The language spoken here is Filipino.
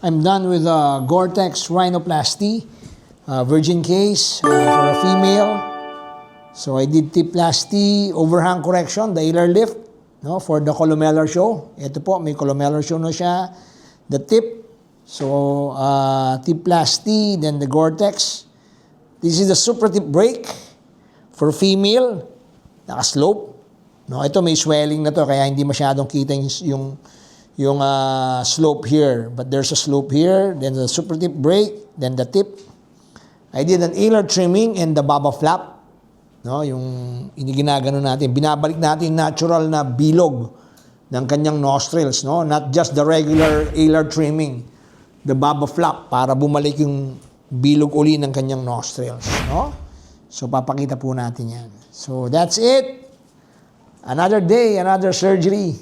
I'm done with Gore-Tex rhinoplasty, virgin case for a female. So I did tip-plasty, overhang correction, the ilar lift, no, for the columellar show. Ito po, may columellar show na siya. The tip, so tip-plasty, then the Gore-Tex. This is the super tip brake for female, naka-slope. No, ito may swelling na to, kaya hindi masyadong kita yung slope here. But there's a slope here, then the super tip brake, then the tip. I did an ilar trimming and the baba flap. No, yung ginagano natin, binabalik natin natural na bilog ng kanyang nostrils, no? Not just the regular ilar trimming, the baba flap para bumalik yung bilog uli ng kanyang nostrils, no? So papakita po natin 'yan. So that's it. Another day, another surgery.